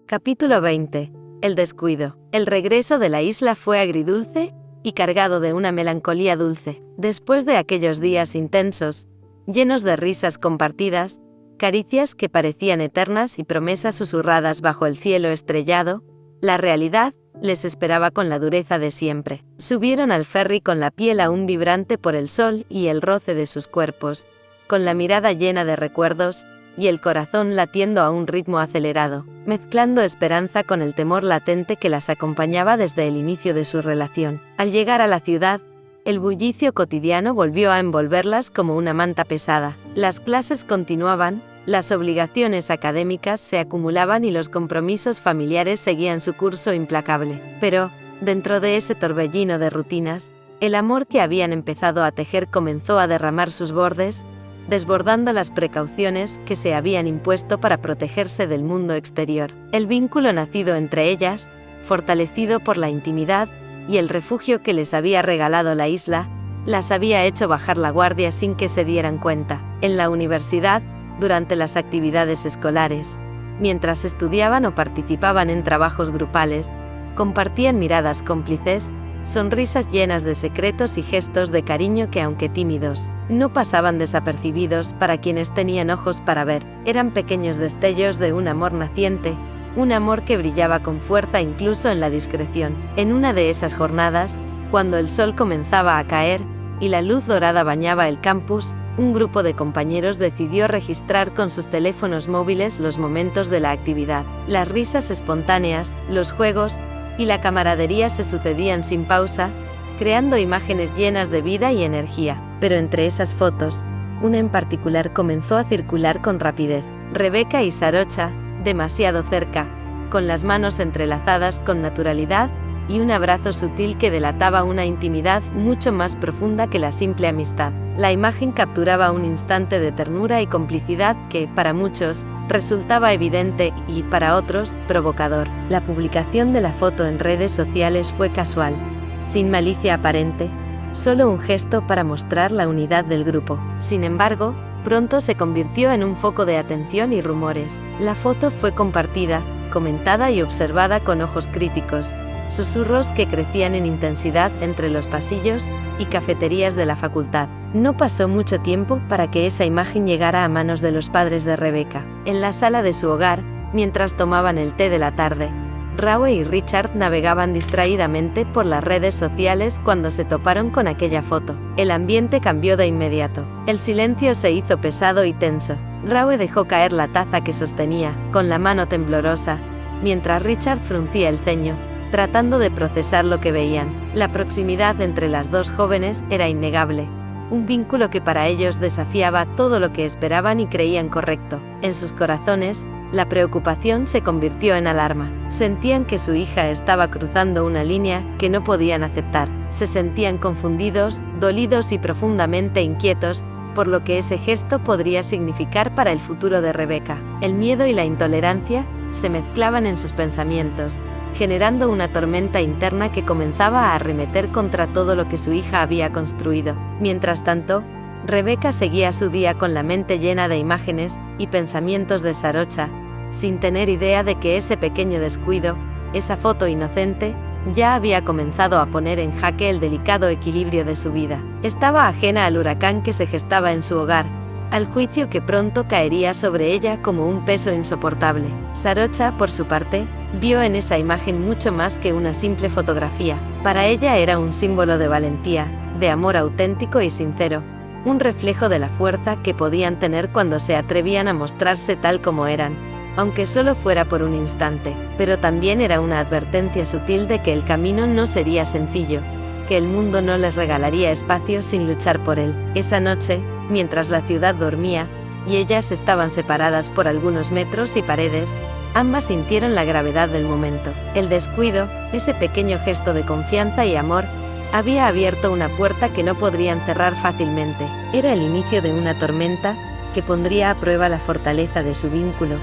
Capítulo 20. El descuido. El regreso de la isla fue agridulce y cargado de una melancolía dulce. Después de aquellos días intensos, llenos de risas compartidas, caricias que parecían eternas y promesas susurradas bajo el cielo estrellado, la realidad les esperaba con la dureza de siempre. Subieron al ferry con la piel aún vibrante por el sol y el roce de sus cuerpos, con la mirada llena de recuerdos, y el corazón latiendo a un ritmo acelerado, mezclando esperanza con el temor latente que las acompañaba desde el inicio de su relación. Al llegar a la ciudad, el bullicio cotidiano volvió a envolverlas como una manta pesada. Las clases continuaban, las obligaciones académicas se acumulaban y los compromisos familiares seguían su curso implacable. Pero, dentro de ese torbellino de rutinas, el amor que habían empezado a tejer comenzó a derramar sus bordes, desbordando las precauciones que se habían impuesto para protegerse del mundo exterior. El vínculo nacido entre ellas, fortalecido por la intimidad y el refugio que les había regalado la isla, las había hecho bajar la guardia sin que se dieran cuenta. En la universidad, durante las actividades escolares, mientras estudiaban o participaban en trabajos grupales, compartían miradas cómplices, sonrisas llenas de secretos y gestos de cariño que, aunque tímidos, no pasaban desapercibidos para quienes tenían ojos para ver. Eran pequeños destellos de un amor naciente, un amor que brillaba con fuerza incluso en la discreción. En una de esas jornadas, cuando el sol comenzaba a caer y la luz dorada bañaba el campus, un grupo de compañeros decidió registrar con sus teléfonos móviles los momentos de la actividad. Las risas espontáneas, los juegos y la camaradería se sucedían sin pausa, creando imágenes llenas de vida y energía. Pero entre esas fotos, una en particular comenzó a circular con rapidez. Rebecca y Sarocha, demasiado cerca, con las manos entrelazadas con naturalidad y un abrazo sutil que delataba una intimidad mucho más profunda que la simple amistad. La imagen capturaba un instante de ternura y complicidad que, para muchos, resultaba evidente y, para otros, provocador. La publicación de la foto en redes sociales fue casual, sin malicia aparente, solo un gesto para mostrar la unidad del grupo. Sin embargo, pronto se convirtió en un foco de atención y rumores. La foto fue compartida, comentada y observada con ojos críticos, susurros que crecían en intensidad entre los pasillos y cafeterías de la facultad. No pasó mucho tiempo para que esa imagen llegara a manos de los padres de Rebecca. En la sala de su hogar, mientras tomaban el té de la tarde, Raue y Richard navegaban distraídamente por las redes sociales cuando se toparon con aquella foto. El ambiente cambió de inmediato. El silencio se hizo pesado y tenso. Raue dejó caer la taza que sostenía, con la mano temblorosa, mientras Richard fruncía el ceño, tratando de procesar lo que veían. La proximidad entre las dos jóvenes era innegable, un vínculo que para ellos desafiaba todo lo que esperaban y creían correcto. En sus corazones, la preocupación se convirtió en alarma. Sentían que su hija estaba cruzando una línea que no podían aceptar. Se sentían confundidos, dolidos y profundamente inquietos por lo que ese gesto podría significar para el futuro de Rebecca. El miedo y la intolerancia se mezclaban en sus pensamientos, generando una tormenta interna que comenzaba a arremeter contra todo lo que su hija había construido. Mientras tanto, Rebecca seguía su día con la mente llena de imágenes y pensamientos de Sarocha, sin tener idea de que ese pequeño descuido, esa foto inocente, ya había comenzado a poner en jaque el delicado equilibrio de su vida. Estaba ajena al huracán que se gestaba en su hogar, al juicio que pronto caería sobre ella como un peso insoportable. Sarocha, por su parte, vio en esa imagen mucho más que una simple fotografía. Para ella era un símbolo de valentía, de amor auténtico y sincero, un reflejo de la fuerza que podían tener cuando se atrevían a mostrarse tal como eran, aunque solo fuera por un instante. Pero también era una advertencia sutil de que el camino no sería sencillo, que el mundo no les regalaría espacio sin luchar por él. Esa noche, mientras la ciudad dormía, y ellas estaban separadas por algunos metros y paredes, ambas sintieron la gravedad del momento. El descuido, ese pequeño gesto de confianza y amor, había abierto una puerta que no podrían cerrar fácilmente. Era el inicio de una tormenta que pondría a prueba la fortaleza de su vínculo,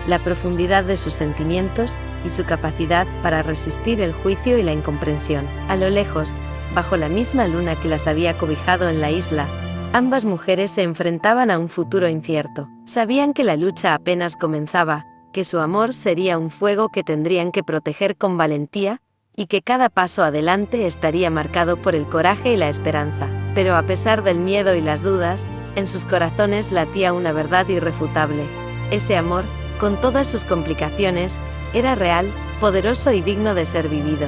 la profundidad de sus sentimientos y su capacidad para resistir el juicio y la incomprensión. A lo lejos, bajo la misma luna que las había cobijado en la isla, ambas mujeres se enfrentaban a un futuro incierto. Sabían que la lucha apenas comenzaba, que su amor sería un fuego que tendrían que proteger con valentía, y que cada paso adelante estaría marcado por el coraje y la esperanza. Pero a pesar del miedo y las dudas, en sus corazones latía una verdad irrefutable. Ese amor, con todas sus complicaciones, era real, poderoso y digno de ser vivido.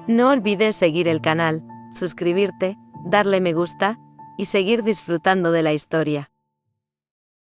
No olvides seguir el canal, suscribirte, darle me gusta, y seguir disfrutando de la historia.